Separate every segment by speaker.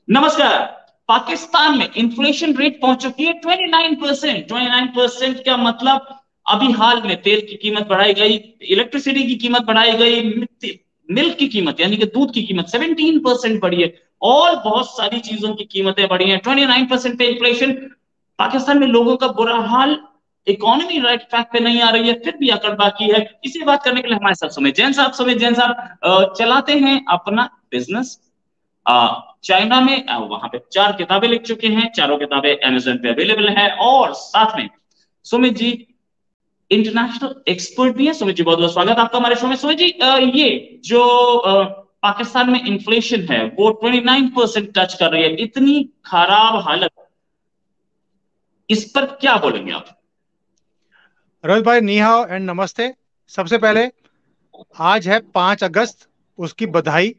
Speaker 1: नमस्कार। पाकिस्तान में inflation rate पहुंच चुकी है 29%। 29% का मतलब अभी हाल में तेल की कीमत बढ़ाई गई, इलेक्ट्रिसिटी की कीमत बढ़ाई गई, मिल्क की कीमत यानी कि दूध की कीमत 17% बढ़ी है और बहुत सारी चीजों की कीमतें बढ़ी हैं। 29% पे इन्फ्लेशन। पाकिस्तान में लोगों का बुरा हाल। इकोनॉमी राइट ट्रैक पे नहीं आ रही है, फिर भी अकड़ बाकी है। इसी बात करने के लिए हमारे साथ सुमित जैन साहब चलाते हैं अपना बिजनेस चाइना में। वहां पे 4 किताबें लिख चुके हैं, चारों किताबें अमेजोन पे अवेलेबल है। और साथ में सुमित जी इंटरनेशनल एक्सपर्ट भी है। सुमित जी बहुत बहुत स्वागत आपका हमारे शो में। सुमित जी ये जो पाकिस्तान में इन्फ्लेशन है वो 29% टच कर रही है, इतनी खराब हालत, इस पर क्या बोलेंगे आप?
Speaker 2: रोहित भाई, नी हाओ एंड नमस्ते। सबसे पहले आज है 5 अगस्त। उसकी बधाई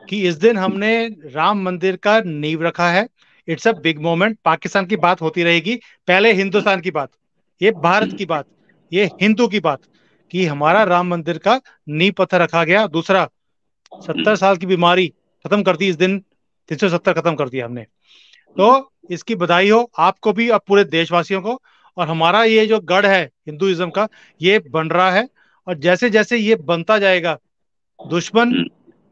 Speaker 2: कि इस दिन हमने राम मंदिर का नींव रखा है। It's a big moment. Pakistan की बात होती रहेगी, पहले हिंदुस्तान की बात, ये भारत की बात, ये हिंदू की बात कि हमारा राम मंदिर का नींव पत्थर रखा गया। दूसरा, 70 साल की बीमारी खत्म कर दी इस दिन। 370 खत्म कर दिया हमने। तो इसकी बधाई हो आपको भी, अब पूरे देशवासियों को। और हमारा ये जो गढ़ है हिंदुइज्म का, ये बन रहा है। और जैसे जैसे ये बनता जाएगा, दुश्मन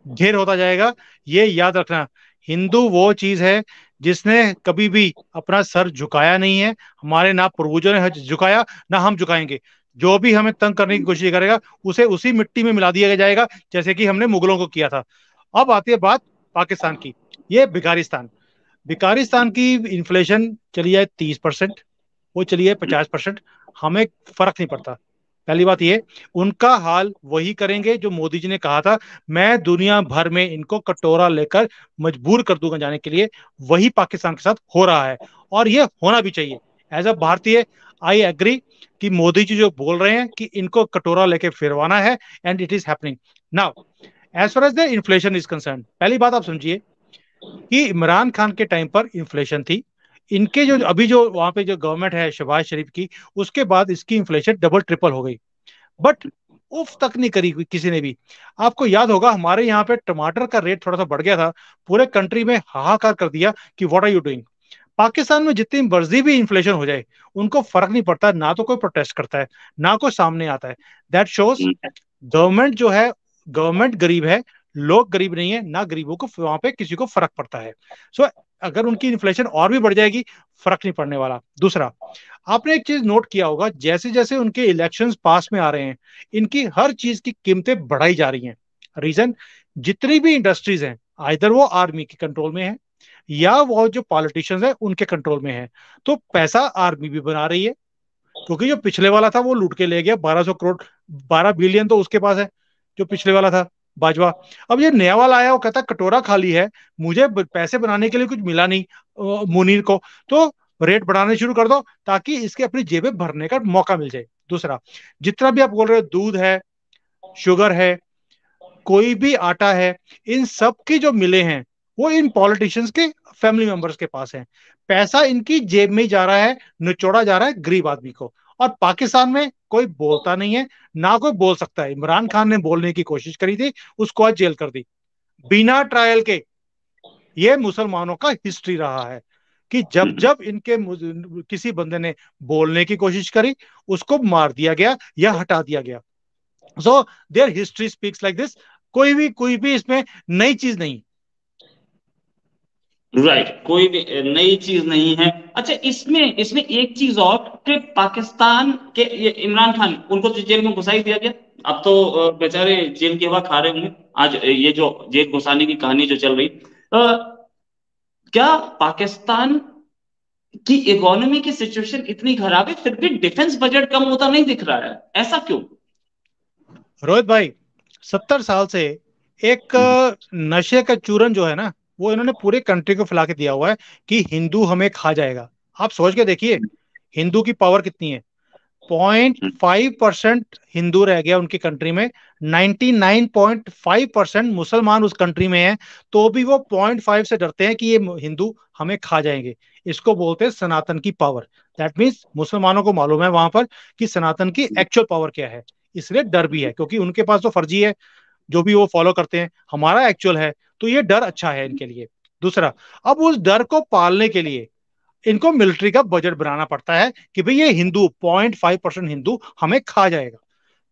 Speaker 2: ढेर होता जाएगा। ये याद रखना, हिंदू वो चीज है जिसने कभी भी अपना सर झुकाया नहीं है। हमारे ना पूर्वजों ने झुकाया, ना हम झुकाएंगे। जो भी हमें तंग करने की कोशिश करेगा, उसे उसी मिट्टी में मिला दिया जाएगा, जैसे कि हमने मुगलों को किया था। अब आती है बात पाकिस्तान की। ये भिखारिस्तान, भिकारिस्तान की इन्फ्लेशन चली जाए 30%, वो चली जाए 50%, हमें फर्क नहीं पड़ता। पहली बात ये, उनका हाल वही करेंगे जो मोदी जी ने कहा था, मैं दुनिया भर में इनको कटोरा लेकर मजबूर कर दूंगा जाने के लिए। वही पाकिस्तान के साथ हो रहा है और ये होना भी चाहिए। एज अ भारतीय, आई एग्री कि मोदी जी जो बोल रहे हैं कि इनको कटोरा लेके फिरवाना है, and it is happening now. As far as the inflation is concerned, पहली बात आप समझिए कि इमरान खान के टाइम पर इन्फ्लेशन थी। इनके जो अभी जो वहां पे जो गवर्नमेंट है शहबाज शरीफ की, उसके बाद इसकी इन्फ्लेशन डबल ट्रिपल हो गई। बट उफ तक नहीं करी किसी ने भी। आपको याद होगा हमारे यहाँ पे टमाटर का रेट थोड़ा सा बढ़ गया था, पूरे कंट्री में हाहाकार कर दिया कि what are you doing. Pakistan में जितनी मर्जी भी इन्फ्लेशन हो जाए, उनको फर्क नहीं पड़ता, ना तो कोई प्रोटेस्ट करता है, ना कोई सामने आता है। दैट शोज गवर्नमेंट जो है, गवर्नमेंट गरीब है, लोग गरीब नहीं है, ना गरीबों को वहां पे किसी को फर्क पड़ता है। सो अगर उनकी इन्फ्लेशन और भी बढ़ जाएगी, फर्क नहीं पड़ने वाला। दूसरा, आपने एक चीज नोट किया होगा, जैसे जैसे उनके इलेक्शंस पास में आ रहे हैं, इनकी हर चीज की कीमतें बढ़ाई जा रही हैं। रीजन, जितनी भी इंडस्ट्रीज हैं, आइदर वो आर्मी के कंट्रोल में है या वो जो पॉलिटिशियंस हैं उनके कंट्रोल में है। तो पैसा आर्मी भी बना रही है, क्योंकि जो पिछले वाला था वो लूट के ले गया 1200 करोड़। 12 बिलियन तो उसके पास है, जो पिछले वाला था बाजवा। अब ये नया वाला आया, वो कहता कटोरा खाली है, मुझे पैसे बनाने के लिए कुछ मिला नहीं मुनीर को, तो रेट बढ़ाने शुरू कर दो ताकि इसके अपनी जेबें भरने का मौका मिल जाए। दूसरा, जितना भी आप बोल रहे हो, दूध है, शुगर है, कोई भी आटा है, इन सब की जो मिले हैं वो इन पॉलिटिशियंस के फैमिली मेंबर्स के पास है। पैसा इनकी जेब में ही जा रहा है, निचोड़ा जा रहा है गरीब आदमी को। और पाकिस्तान में कोई बोलता नहीं है, ना कोई बोल सकता है। इमरान खान ने बोलने की कोशिश करी थी, उसको आज जेल कर दी बिना ट्रायल के। ये मुसलमानों का हिस्ट्री रहा है कि जब जब इनके किसी बंदे ने बोलने की कोशिश करी, उसको मार दिया गया या हटा दिया गया। So there history speaks like this. कोई भी इसमें नई चीज नहीं।
Speaker 1: राइट, कोई भी नई चीज नहीं है। अच्छा, इसमें इसमें एक चीज और कि पाकिस्तान के ये इमरान खान, उनको तो जेल में घुसा ही दिया गया। अब तो बेचारे जेल की हवा खा रहे होंगे। आज ये जो जेल घुसाने की कहानी जो चल रही, क्या पाकिस्तान की इकोनॉमी की सिचुएशन इतनी खराब है फिर भी डिफेंस बजट कम होता नहीं दिख रहा है, ऐसा क्यों?
Speaker 2: रोहित भाई, 70 साल से एक नशे का चूरन जो है ना, वो इन्होंने पूरे कंट्री को फैला के दिया हुआ है कि हिंदू हमें खा जाएगा। आप सोच के देखिए, हिंदू की पावर कितनी है। 0.5% हिंदू रह गया उनकी कंट्री में, 99.5% मुसलमान उस कंट्री में है। तो भी वो 0.5 से डरते हैं कि ये हिंदू हमें खा जाएंगे। इसको बोलते हैं सनातन की पावर। दैट मीन्स मुसलमानों को मालूम है वहां पर कि सनातन की एक्चुअल पावर क्या है। इसलिए डर भी है, क्योंकि उनके पास तो फर्जी है जो भी वो फॉलो करते हैं, हमारा एक्चुअल है। तो ये डर अच्छा है इनके लिए। दूसरा, अब उस डर को पालने के लिए इनको मिलिट्री का बजट बनाना पड़ता है कि भाई ये हिंदू 0.5% हिंदू हमें खा जाएगा,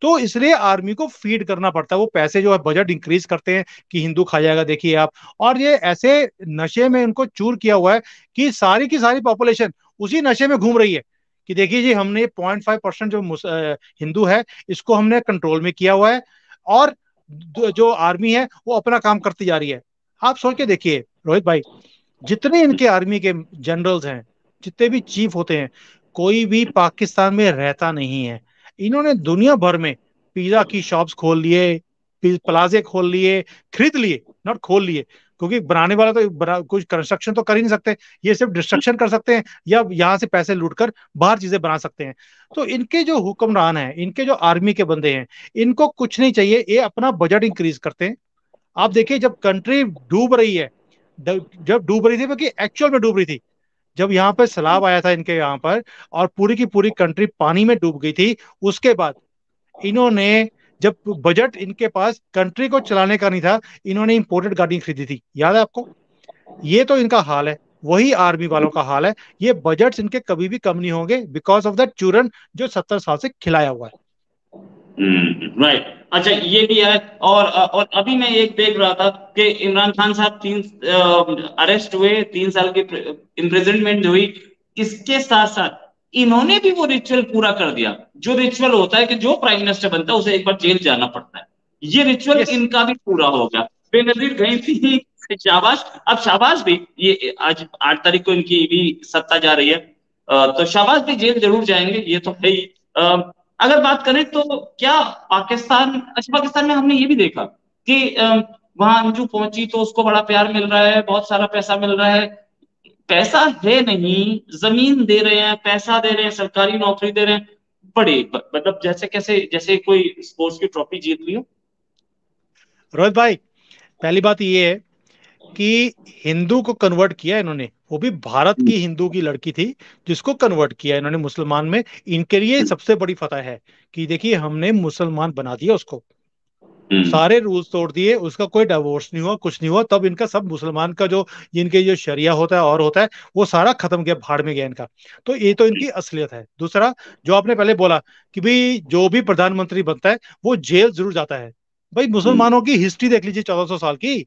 Speaker 2: तो इसलिए आर्मी को फीड करना पड़ता है। वो पैसे जो है बजट इंक्रीज करते हैं कि हिंदू खा जाएगा, देखिए आप। और ये ऐसे नशे में इनको चूर किया हुआ है कि सारी की सारी पॉपुलेशन उसी नशे में घूम रही है कि देखिए जी हमने 0.5% जो हिंदू है इसको हमने कंट्रोल में किया हुआ है, और जो आर्मी है वो अपना काम करती जा रही है। आप सोच के देखिए रोहित भाई, जितने इनके आर्मी के जनरल्स हैं, जितने भी चीफ होते हैं, कोई भी पाकिस्तान में रहता नहीं है। इन्होंने दुनिया भर में पिज्जा की शॉप्स खोल लिए, प्लाजे खोल लिए, खरीद लिए, नॉट खोल लिए, क्योंकि बनाने वाला तो कुछ कंस्ट्रक्शन तो कर ही नहीं सकते, ये सिर्फ डिस्ट्रक्शन कर सकते हैं या यहाँ से पैसे लूटकर बाहर चीजें बना सकते हैं। तो इनके जो हुक्मरान हैं, इनके जो आर्मी के बंदे हैं, इनको कुछ नहीं चाहिए, ये अपना बजट इंक्रीज करते हैं। आप देखिए जब कंट्री डूब रही है, जब डूब रही थी, क्योंकि एक्चुअल में डूब रही थी, जब यहाँ पर सैलाब आया था इनके यहाँ पर और पूरी की पूरी कंट्री पानी में डूब गई थी, उसके बाद इन्होंने, जब बजट इनके पास कंट्री को चलाने का नहीं था, इन्होंने इंपोर्टेड गाड़ी खरीदी थी, याद है आपको? ये तो इनका हाल है, वही आर्मी वालों का हाल है। ये बजट्स इनके कभी भी कम नहीं होंगे बिकॉज ऑफ दैट चूरन जो 70 साल से खिलाया हुआ है।
Speaker 1: राइट। अच्छा ये भी है, और अभी मैं एक देख रहा था कि इमरान खान साहब 3 अरेस्ट हुए, 3 साल की इम्प्रिजनमेंट हुई। इसके साथ साथ इन्होंने भी वो रिचुअल पूरा कर दिया, जो रिचुअल होता है कि जो प्राइम मिनिस्टर बनता है उसे एक बार जेल जाना पड़ता है। ये रिचुअल
Speaker 2: यस।
Speaker 1: इनका भी पूरा हो गया। बेनजीर गई थी शाबाश। अब शाबाश भी, ये आज 8 तारीख को इनकी भी सत्ता जा रही है, तो शाबाश भी जेल जरूर जाएंगे, ये तो है ही। अगर बात करें तो क्या पाकिस्तान, अच्छा पाकिस्तान में हमने ये भी देखा कि वहां अंजू पहुंची तो उसको बड़ा प्यार मिल रहा है, बहुत सारा पैसा मिल रहा है। पैसा है नहीं, जमीन दे रहे हैं, पैसा दे रहे हैं, सरकारी नौकरी दे रहे हैं, बड़े मतलब जैसे कैसे, जैसे कोई स्पोर्ट्स की ट्रॉफी जीत ली हो।
Speaker 2: रोहित भाई, पहली बात ये है कि हिंदू को कन्वर्ट किया इन्होंने, वो भी भारत की हिंदू की लड़की थी जिसको कन्वर्ट किया इन्होंने मुसलमान में। इनके लिए सबसे बड़ी फतह है कि देखिए हमने मुसलमान बना दिया उसको, सारे रूल्स तोड़ दिए, उसका कोई डिवोर्स नहीं हुआ, कुछ नहीं हुआ, तब इनका सब मुसलमान का जो इनके जो शरिया होता है और होता है वो सारा खत्म गया, भाड़ में गया इनका। तो ये तो इनकी असलियत है। दूसरा, जो आपने पहले बोला कि भाई जो भी प्रधानमंत्री बनता है वो जेल जरूर जाता है, भाई मुसलमानों की हिस्ट्री देख लीजिए 1400 साल की।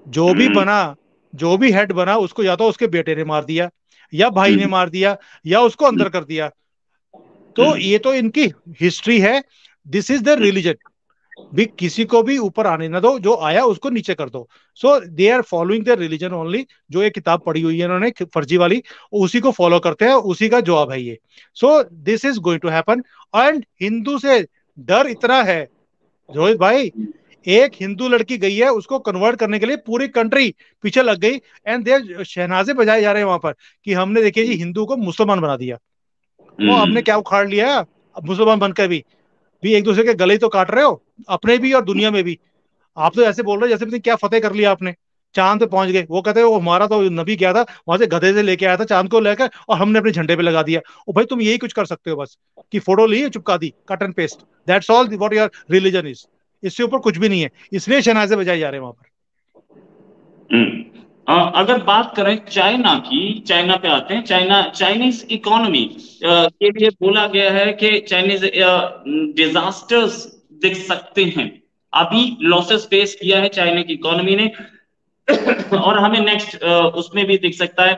Speaker 2: जो भी बना, जो भी हेड बना, उसको या तो उसके बेटे ने मार दिया, या भाई ने मार दिया, या उसको अंदर कर दिया। तो ये तो इनकी हिस्ट्री है, दिस इज द रिलीजन। भी किसी को भी ऊपर आने ना दो, जो आया उसको नीचे कर दो। So they are following the religion only. जो एक किताब पढ़ी हुई है इन्होंने फर्जी वाली, उसी को फॉलो करते हैं, उसी का जवाब है ये। So this is going to happen. And Hindu से डर इतना है रोहित भाई, एक हिंदू लड़की गई है, उसको कन्वर्ट करने के लिए पूरी कंट्री पीछे लग गई, एंड देर शहनाजे बजाए जा रहे हैं वहां पर कि हमने देखिए जी हिंदू को मुसलमान बना दिया। वो आपने क्या उखाड़ लिया? अब मुसलमान बनकर भी एक दूसरे के गले ही तो काट रहे हो, अपने भी और दुनिया में भी। आप तो ऐसे बोल रहे हो जैसे पता नहीं क्या फतेह कर लिया आपने, चांद पे पहुंच गए। वो कहते हैं वो हमारा तो नबी गया था वहां से गधे से लेके आया था चांद को लेकर, और हमने अपने झंडे पे लगा दिया। ओ भाई तुम यही कुछ कर सकते हो बस, कि फोटो ली चिपका दी, cut and paste, that's all what your religion is. इससे ऊपर कुछ भी नहीं है, इसलिए शहनाजे बजाए जा रहे हैं वहां पर।
Speaker 1: अगर बात करें चाइना की, चाइना पे आते हैं। चाइनीज इकोनॉमी के लिए बोला गया है कि चाइनीज डिजास्टर्स दिख सकते हैं। अभी लॉसेस फेस किया है चाइना की इकोनॉमी ने, और हमें नेक्स्ट उसमें भी दिख सकता है।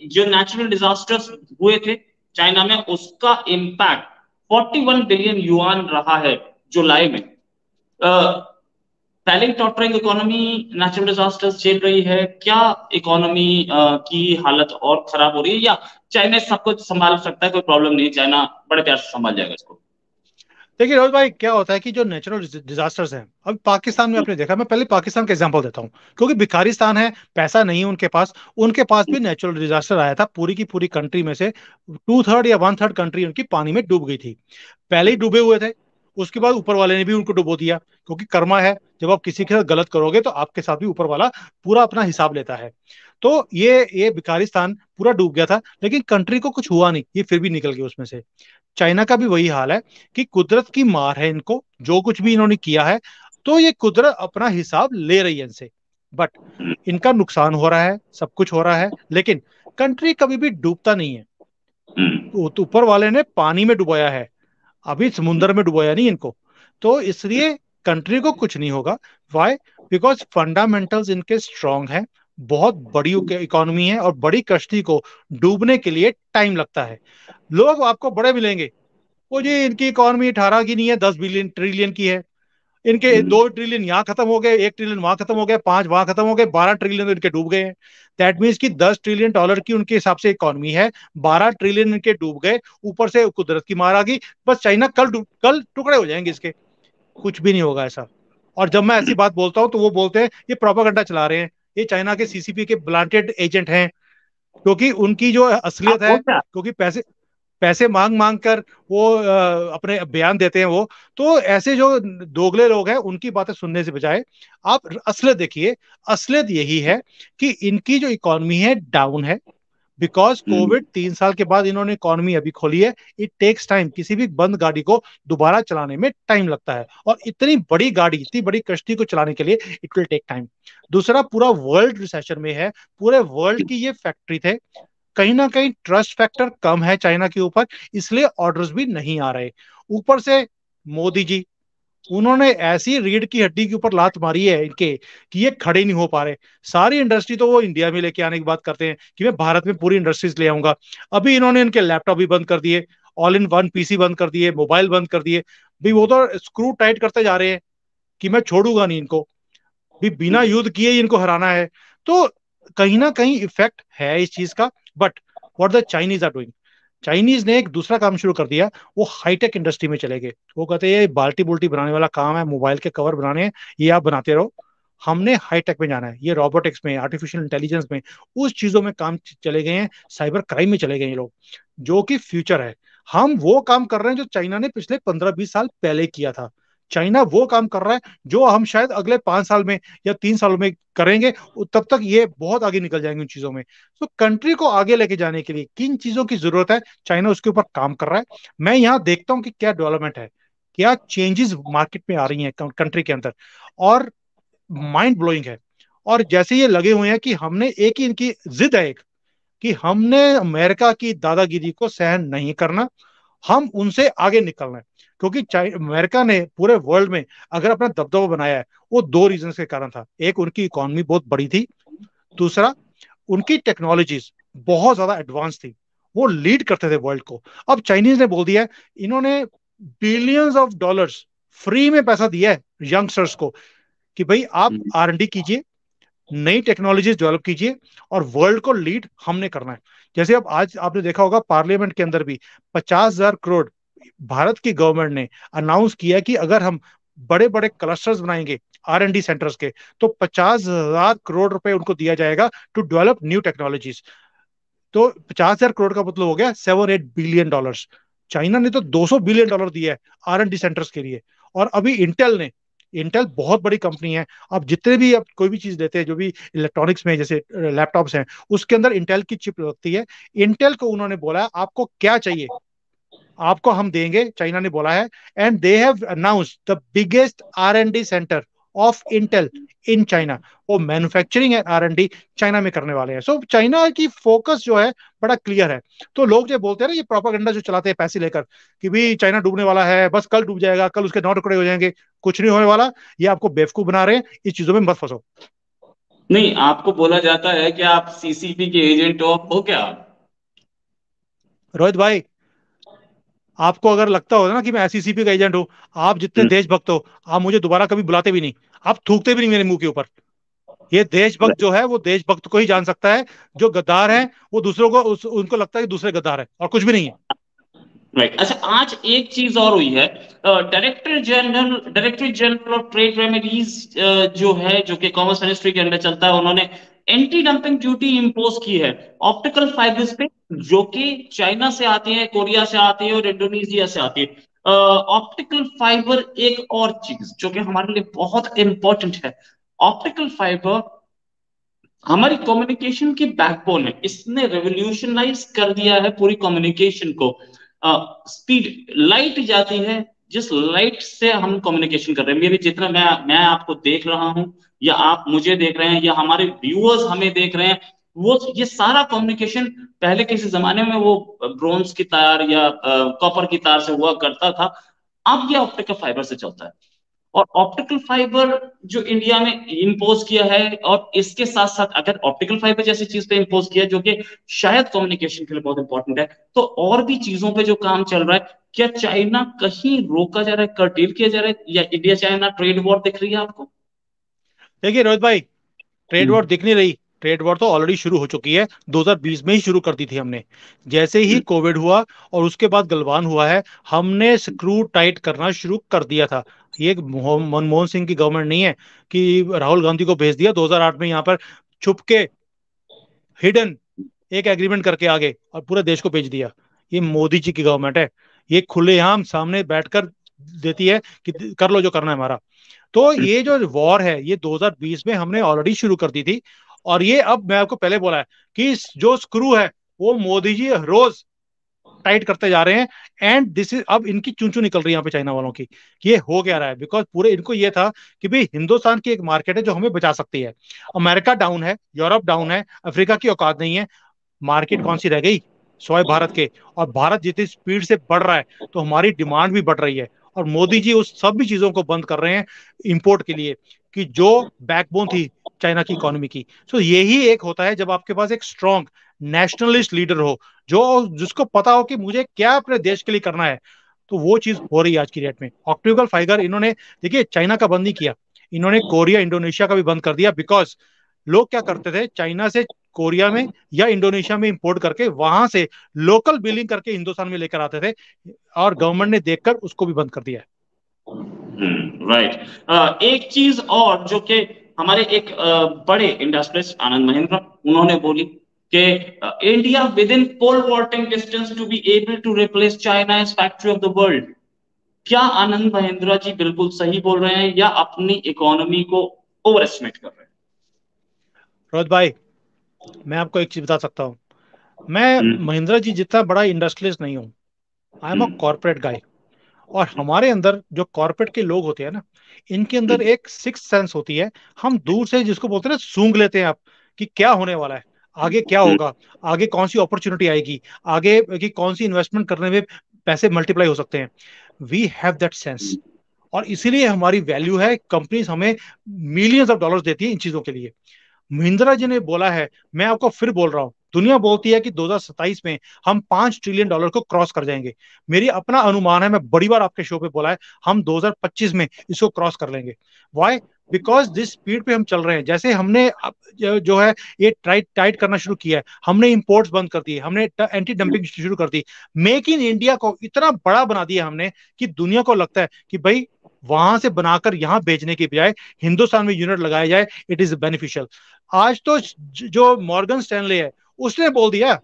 Speaker 1: जो नेचुरल डिजास्टर्स हुए थे चाइना में, उसका इम्पैक्ट 41 बिलियन युआन रहा है जुलाई में। पहले ही टॉटरिंग इकोनॉमी नेचुरल डिजास्टर्स झेल रही है, क्या इकोनॉमी की हालत और खराब हो रही है, या चाइना सब कुछ संभाल सकता है, कोई प्रॉब्लम नहीं, चाइना बड़े प्यार से संभाल जाएगा इसको?
Speaker 2: देखिए रोहित भाई, क्या होता है कि जो नेचुरल डिजास्टर्स हैं, अब पाकिस्तान में आपने देखा, मैं पहले पाकिस्तान का एग्जांपल देता हूं, क्योंकि भिखारिस्तान है, पैसा नहीं है उनके पास भी नेचुरल डिजास्टर आया था। पूरी की पूरी कंट्री में से 2/3 या 1/3 कंट्री उनकी पानी में डूब गई थी, पहले ही डूबे हुए थे। उसके बाद ऊपर वाले ने भी उनको डुबो दिया, क्योंकि कर्मा है, जब आप किसी के साथ गलत करोगे तो आपके साथ भी ऊपर वाला पूरा अपना हिसाब लेता है। तो ये भिखारिस्तान पूरा डूब गया था, लेकिन कंट्री को कुछ हुआ नहीं, ये फिर भी निकल गए उसमें से। चाइना का भी वही हाल है कि कुदरत की मार है इनको, जो कुछ भी इन्होंने किया है, तो ये कुदरत अपना हिसाब ले रही है इनसे। बट इनका नुकसान हो रहा है, सब कुछ हो रहा है, लेकिन कंट्री कभी भी डूबता नहीं है। तो ऊपर वाले ने पानी में डुबाया है, अभी समुद्र में डुबाया नहीं इनको। तो इसलिए कंट्री को कुछ नहीं होगा। वाई? बिकॉज फंडामेंटल्स इनके स्ट्रांग हैं, बहुत बड़ी इकोनॉमी है, और बड़ी कश्ती को डूबने के लिए टाइम लगता है। लोग आपको बड़े मिलेंगे, वो जी इनकी इकोनॉमी 18 की नहीं है, 10 बिलियन ट्रिलियन की है, इनके 2 ट्रिलियन यहाँ खत्म हो गए, 1 ट्रिलियन वहां खत्म हो गए, 5 वहां खत्म हो गए, 12 ट्रिलियन तो इनके डूब गए हैं। दैट मीन्स कि $10 ट्रिलियन की उनके हिसाब से इकोनॉमी है, 12 ट्रिलियन इनके डूब गए, ऊपर से कुदरत की मार आ गई, बस चाइना कल टुकड़े हो जाएंगे इसके। कुछ भी नहीं होगा ऐसा। और जब मैं ऐसी बात बोलता हूं तो वो बोलते हैं ये प्रोपागेंडा चला रहे हैं, ये चाइना के सीसीपी के ब्लांटेड एजेंट हैं, क्योंकि उनकी जो असलियत
Speaker 1: आप हो
Speaker 2: है,
Speaker 1: क्या?
Speaker 2: क्योंकि पैसे पैसे मांग मांग कर वो अपने बयान देते हैं वो। तो ऐसे जो दोगले लोग हैं उनकी बातें सुनने से बजाय आप असलियत देखिए। असलियत यही है कि इनकी जो इकोनॉमी है डाउन है, बिकॉज कोविड 3 साल के बाद इन्होंने इकोनॉमी अभी खोली है। इट टेक्स टाइम, किसी भी बंद गाड़ी को दोबारा चलाने में टाइम लगता है, और इतनी बड़ी गाड़ी, इतनी बड़ी कश्ती को चलाने के लिए इट विल टेक टाइम। दूसरा, पूरा वर्ल्ड रिसेशन में है, पूरे वर्ल्ड की ये फैक्ट्री थे, कहीं ना कहीं ट्रस्ट फैक्टर कम है चाइना के ऊपर, इसलिए ऑर्डर्स भी नहीं आ रहे। ऊपर से मोदी जी, उन्होंने ऐसी रीढ़ की हड्डी के ऊपर लात मारी है इनके कि ये खड़े नहीं हो पा रहे। सारी इंडस्ट्री तो वो इंडिया में लेके आने की बात करते हैं कि मैं भारत में पूरी इंडस्ट्रीज ले आऊंगा। अभी इन्होंने इनके लैपटॉप भी बंद कर दिए, ऑल इन वन पीसी बंद कर दिए, मोबाइल बंद कर दिए। भी वो तो स्क्रू टाइट करते जा रहे हैं कि मैं छोड़ूंगा नहीं इनको, भी बिना युद्ध किए ही इनको हराना है। तो कहीं ना कहीं इफेक्ट है इस चीज का। But what the Chinese are doing, Chinese ने एक दूसरा काम शुरू कर दिया, वो हाईटेक इंडस्ट्री में चले गए। वो कहते हैं ये बाल्टी बुल्टी बनाने वाला काम है, मोबाइल के कवर बनाने हैं, ये आप बनाते रहो, हमने हाईटेक में जाना है, ये रोबोटिक्स में, आर्टिफिशियल इंटेलिजेंस में, उस चीजों में काम चले गए हैं, साइबर क्राइम में चले गए हैं लोग, जो कि फ्यूचर है। हम वो काम कर रहे हैं जो चाइना ने पिछले 15-20 साल पहले किया था। चाइना वो काम कर रहा है जो हम शायद अगले 5 साल में या 3 सालों में करेंगे, तब तक ये बहुत आगे निकल जाएंगे उन चीजों में। तो कंट्री को आगे लेके जाने के लिए किन चीजों की जरूरत है, चाइना उसके ऊपर काम कर रहा है। मैं यहाँ देखता हूँ कि क्या डेवलपमेंट है, क्या चेंजेस मार्केट में आ रही हैं कंट्री के अंदर, और माइंड ब्लोइंग है। और जैसे ये लगे हुए हैं कि हमने एक ही इनकी जिद है, एक कि हमने अमेरिका की दादागिरी को सहन नहीं करना, हम उनसे आगे निकलना है। क्योंकि अमेरिका ने पूरे वर्ल्ड में अगर अपना दबदबा बनाया है, वो दो रीजन के कारण था। एक, उनकी इकोनॉमी बहुत बड़ी थी। दूसरा, उनकी टेक्नोलॉजीज बहुत ज्यादा एडवांस थी, वो लीड करते थे वर्ल्ड को। अब चाइनीज ने बोल दिया है, इन्होंने बिलियंस ऑफ डॉलर्स फ्री में पैसा दिया है यंगस्टर्स को कि भाई आप R&D कीजिए, नई टेक्नोलॉजीज डेवलप कीजिए, और वर्ल्ड को लीड हमने करना है। जैसे अब आज आपने देखा होगा पार्लियामेंट के अंदर भी 50,000 करोड़ भारत की गवर्नमेंट ने अनाउंस किया कि अगर हम बड़े बड़े क्लस्टर्स बनाएंगे R&D सेंटर्स के, तो 50,000 करोड़ रुपए उनको दिया जाएगा टू डेवलप न्यू टेक्नोलॉजीज। तो 50,000 करोड़ का मतलब हो गया 7-8 बिलियन डॉलर्स। चाइना ने तो $200 बिलियन दिया है R&D सेंटर्स के लिए। और अभी इंटेल बहुत बड़ी कंपनी है। आप जितने भी आप कोई भी चीज लेते हैं, जो भी इलेक्ट्रॉनिक्स में जैसे लैपटॉप्स हैं, उसके अंदर इंटेल की चिप लगती है। इंटेल को उन्होंने बोला आपको क्या चाहिए, आपको हम देंगे, चाइना ने बोला है। And they have announced the biggest R&D centre of Intel in China. वो मैन्युफैक्चरिंग एंड R&D चाइना में करने वाले हैं। सो चाइना की फोकस जो है बड़ा क्लियर है। तो लोग जो बोलते हैं ना, ये प्रोपागेंडा जो चलाते हैं पैसे लेकर कि भी चाइना डूबने वाला है, बस कल डूब जाएगा, कल उसके 9 टुकड़े हो जाएंगे, कुछ नहीं होने वाला, ये आपको बेवकूफ बना रहे हैं, इस चीजों में मत फंसो।
Speaker 1: नहीं, आपको बोला जाता है कि आप सीसीपी के एजेंट हो क्या?
Speaker 2: रोहित भाई, आपको अगर लगता हो ना कि मैं SECP का एजेंट हूं, आप जितने देशभक्त हो, आप मुझे दोबारा कभी बुलाते भी नहीं, आप थूकते भी नहीं मेरे मुंह के ऊपर। ये देशभक्त जो है वो देशभक्त को ही जान सकता है। जो गद्दार है वो दूसरों को उनको लगता है कि दूसरे गद्दार है, और कुछ भी नहीं है।
Speaker 1: राइट। अच्छा, आज एक चीज और हुई है। Director general of trade remedies जो है, जो कि कॉमर्स मिनिस्ट्री के अंडर चलता है, उन्होंने एंटी डंपिंग ड्यूटी इंपोज की है ऑप्टिकल फाइबर्स पे, जो कि चाइना से आती है, कोरिया से आती है और इंडोनेशिया से आती है। ऑप्टिकल फाइबर एक और चीज जो कि हमारे लिए बहुत इंपॉर्टेंट है। ऑप्टिकल फाइबर हमारी कम्युनिकेशन की बैकबोन है, इसने रेवोल्यूशनाइज कर दिया है पूरी कम्युनिकेशन को। स्पीड, लाइट जाती है, जिस लाइट से हम कम्युनिकेशन कर रहे हैं, मेरे जितना मैं आपको देख रहा हूं, या आप मुझे देख रहे हैं, या हमारे व्यूअर्स हमें देख रहे हैं, वो ये सारा कम्युनिकेशन पहले किसी जमाने में वो ब्रोंज की तार या कॉपर की तार से हुआ करता था। अब ये ऑप्टिकल फाइबर से चलता है। और ऑप्टिकल फाइबर जो इंडिया में इंपोज किया है, और इसके साथ साथ अगर ऑप्टिकल फाइबर जैसी चीज पे इंपोज किया जो कि शायद कम्युनिकेशन के लिए बहुत इंपॉर्टेंट है, तो और भी चीजों पे जो काम चल रहा है, क्या चाइना कहीं रोका जा रहा है, कर्टेल किया जा रहा है, या इंडिया चाइना ट्रेड वॉर दिख रही है आपको?
Speaker 2: देखिए रोहित भाई, ट्रेड वॉर
Speaker 1: हम्म।
Speaker 2: दिख नहीं रही। ट्रेड वॉर तो ऑलरेडी शुरू हो चुकी है, 2020 में ही शुरू कर दी थी हमने। जैसे ही
Speaker 1: हम्म।
Speaker 2: कोविड हुआ और उसके बाद गलवान हुआ है, हमने स्क्रू टाइट करना शुरू कर दिया था। ये मनमोहन सिंह की गवर्नमेंट नहीं है कि राहुल गांधी को भेज दिया 2008 में यहाँ पर छुप के, हिडन एक एग्रीमेंट करके आगे और पूरे देश को भेज दिया। ये मोदी जी की गवर्नमेंट है। ये खुलेआम सामने बैठकर देती है कि कर लो जो करना है हमारा। तो ये जो वॉर है ये 2020 में हमने ऑलरेडी शुरू कर दी थी। और ये अब मैं आपको पहले बोला है कि जो स्क्रू है वो मोदी जी रोज टाइट करते जा रहे हैं। एंड दिस इज, अब इनकी चूंचू निकल रही है यहाँ पे चाइना वालों की कि ये हो क्या रहा है। बिकॉज पूरे इनको ये था कि भाई हिंदुस्तान की एक मार्केट है जो हमें बचा सकती है। अमेरिका डाउन है, यूरोप डाउन है, अफ्रीका की औकात नहीं है, मार्केट कौन सी रह गई स्वयं भारत के। और भारत जितनी स्पीड से बढ़ रहा है तो हमारी डिमांड भी बढ़ रही है। और मोदी जी उस सब भी चीजों को बंद कर रहे हैं इंपोर्ट के लिए, कि जो बैकबोन थी चाइना की इकोनॉमी की। सो यही एक होता है जब आपके पास एक स्ट्रॉन्ग नेशनलिस्ट लीडर हो, जो जिसको पता हो कि मुझे क्या अपने देश के लिए करना है। तो वो चीज हो रही है आज की डेट में। ऑप्टिकल फाइबर इन्होंने, देखिए चाइना का बंद नहीं किया, इन्होंने कोरिया इंडोनेशिया का भी बंद कर दिया। बिकॉज लोग क्या करते थे, चाइना से कोरिया में या इंडोनेशिया में इंपोर्ट करके वहां से लोकल बिलिंग करके हिंदुस्तान में लेकर आते थे, और गवर्नमेंट ने देखकर उसको भी बंद कर दिया है।
Speaker 1: राइट। एक चीज और जो कि हमारे एक बड़े इंडस्ट्रियलिस्ट आनंद महिंद्रा, उन्होंने बोली कि India with in pole vaulting distance to be able to replace China as factory of the world. क्या आनंद महिंद्रा जी बिल्कुल सही बोल रहे हैं, या अपनी इकोनॉमी को ओवर एस्टिमेट कर रहे
Speaker 2: रोहित भाई, मैं आपको एक चीज बता सकता हूँ। मैं
Speaker 1: हैं?
Speaker 2: महिंद्रा जी जितना बड़ा इंडस्ट्रियलिस्ट नहीं हूँ। I am a
Speaker 1: hmm.
Speaker 2: Corporate guy. और हमारे अंदर जो कॉर्पोरेट के लोग होते हैं ना, इनके अंदर एक सिक्स सेंस होती है। हम दूर से जिसको बोलते हैं ना, सूंघ लेते हैं आप कि क्या होने वाला है, आगे क्या होगा, आगे कौन सी अपॉर्चुनिटी आएगी, आगे की कौन सी इन्वेस्टमेंट करने में पैसे मल्टीप्लाई हो सकते हैं। We have that sense. और इसीलिए हमारी वैल्यू है, कंपनीज हमें मिलियंस ऑफ डॉलर्स देती है इन चीजों के लिए। महिंद्रा जी ने बोला है, मैं आपको फिर बोल रहा हूं, दुनिया बोलती है कि 2027 में हम $5 ट्रिलियन को क्रॉस कर जाएंगे। मेरी अपना अनुमान है, मैं बड़ी बार आपके शो पे बोला है, हम 2025 में इसको क्रॉस कर लेंगे। वाई? बिकॉज जिस स्पीड पे हम चल रहे हैं, जैसे हमने जो है ये टाइट टाइट करना शुरू किया है, हमने इंपोर्ट्स बंद कर दिए, हमने एंटी डंपिंग शुरू कर दी, मेक इन इंडिया को इतना बड़ा बना दिया हमने कि दुनिया को लगता है कि भाई वहां से बनाकर यहां बेचने की बजाय हिंदुस्तान में यूनिट लगाया जाए, इट इज बेनिफिशियल। आज तो जो मॉर्गन स्टैनले है उसने बोल दिया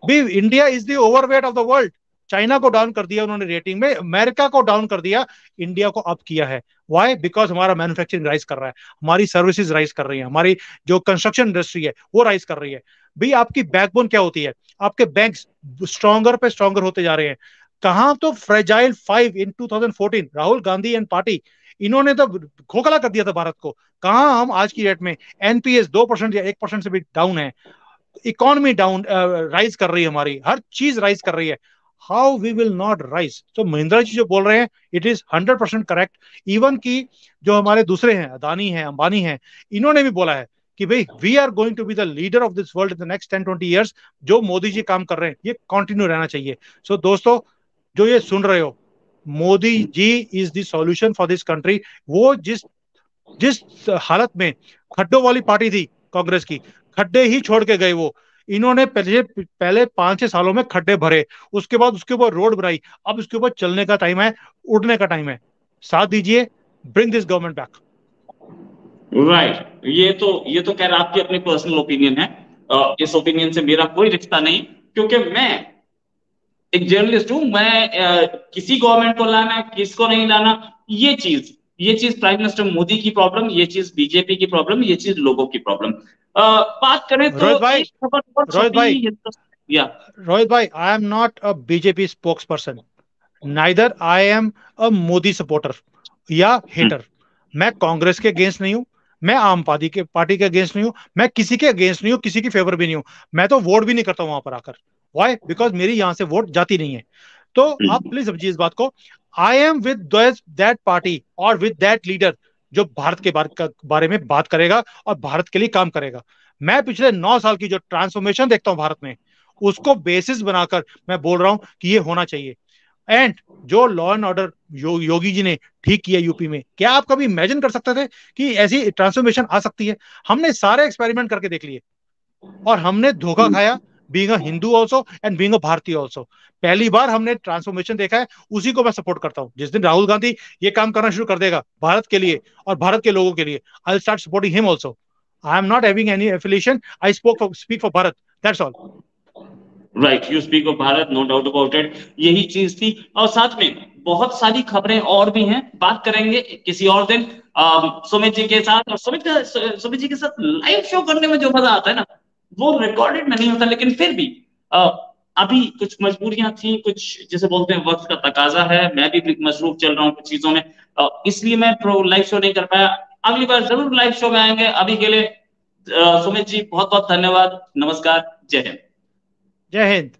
Speaker 2: भी India is the overweight of the world. China को डाउन कर दिया उन्होंने रेटिंग में, अमेरिका को डाउन कर दिया, इंडिया को अप किया है। वाई? बिकॉज हमारा मैन्युफैक्चरिंग राइज कर रहा है, हमारी सर्विसेज राइज कर रही है, हमारी जो कंस्ट्रक्शन इंडस्ट्री है वो राइज कर रही है। भाई आपकी बैकबोन क्या होती है? आपके बैंक्स स्ट्रॉन्गर पे स्ट्रॉन्गर होते जा रहे हैं। कहां तो fragile 5 in 2014 Rahul Gandhi and party, इन्होंने तो खोखला कर दिया था भारत को। कहां हम आज की डेट में एनपीएस 2% या 1% से भी डाउन है, इकोनॉमी डाउन राइज कर रही है, हमारी हर चीज राइज कर रही है। How we will not rise? तो महिंद्रा जी जो बोल रहे हैं इट इज 100% करेक्ट। इवन की जो हमारे दूसरे हैं, अदानी हैं, अंबानी हैं, इन्होंने भी बोला है कि भाई we are going to be the leader of this world in the next 10-20 years. जो मोदी जी काम कर रहे हैं ये कंटिन्यू रहना चाहिए। सो दोस्तों, जो ये सुन रहे हो, Modi ji is the solution for this country. वो जिस जिस हालत में खड्डों वाली पार्टी थी कांग्रेस की, खड्डे ही छोड़ के गए वो। इन्होंने पहले 5-6 सालों में खड्डे भरे, उसके बाद उसके ऊपर रोड बनाई, अब उसके ऊपर चलने का टाइम है, उड़ने का टाइम है। साथ दीजिए, bring this government back.
Speaker 1: Right. ये तो खैर आपकी अपनी पर्सनल ओपिनियन है। इस ओपिनियन से मेरा कोई रिश्ता नहीं, क्योंकि मैं एक जर्नलिस्ट हूं। मैं किसी गवर्नमेंट को लाना, किसको नहीं लाना, ये चीज प्राइम मिनिस्टर मोदी की प्रॉब्लम, ये चीज बीजेपी की प्रॉब्लम, ये चीज लोगों की प्रॉब्लम। बात करें तो
Speaker 2: रोहित भाई,
Speaker 1: एक खबर और
Speaker 2: रोहित
Speaker 1: छपी
Speaker 2: भाई,
Speaker 1: या
Speaker 2: रोहित भाई, आई am not a BJP spokes person. Neither I am a Modi supporter या हेटर। मैं कांग्रेस के अगेंस्ट नहीं हूं, मैं आम पार्टी के अगेंस्ट नहीं हूं, मैं किसी के अगेंस्ट नहीं हूं, किसी की फेवर भी नहीं हूं। मैं तो वोट भी नहीं करता वहां पर आकर। वाई? बिकॉज मेरी यहां से वोट जाती नहीं है। तो आप प्लीज समझिए इस बात को। I am with that party और विद दैट लीडर जो भारत के बारे में बात करेगा और भारत के लिए काम करेगा। मैं पिछले 9 साल की जो ट्रांसफॉर्मेशन देखता हूं भारत में, उसको बेसिस बनाकर मैं बोल रहा हूं कि ये होना चाहिए। एंड जो law and order Yogi ji ने ठीक किया यूपी में, क्या आप कभी इमेजिन कर सकते थे कि ऐसी ट्रांसफॉर्मेशन आ सकती है? हमने सारे एक्सपेरिमेंट करके देख लिए और हमने धोखा खाया, being a Hindu also and being a भारतीय ऑल्सो। पहली बार हमने ट्रांसफॉर्मेशन देखा है, उसी को मैं सपोर्ट करता हूं। जिस दिन राहुल गांधी ये काम करना शुरू कर देगा भारत के लिए और भारत के लोगों के लिए, I will start supporting him also. I am not having any affiliation, I speak for Bharat, that's all.
Speaker 1: Right, you speak of Bharat, no doubt about it. यही चीज थी। और साथ में बहुत सारी खबरें और भी हैं, बात करेंगे किसी और दिन सुमित जी के साथ। और सुमित जी के साथ लाइव शो करने में जो मजा आता है ना, वो रिकॉर्डेड में नहीं होता। लेकिन फिर भी अ, अभी कुछ मजबूरियां थी, कुछ जिसे बोलते हैं वक्त का तकाजा है। मैं भी मसरूफ चल रहा हूँ कुछ चीजों में, इसलिए मैं प्रो लाइव शो नहीं कर पाया। अगली बार जरूर लाइव शो में आएंगे। अभी के लिए सुमित जी बहुत बहुत धन्यवाद। नमस्कार, जय हिंद।
Speaker 2: जय हिंद।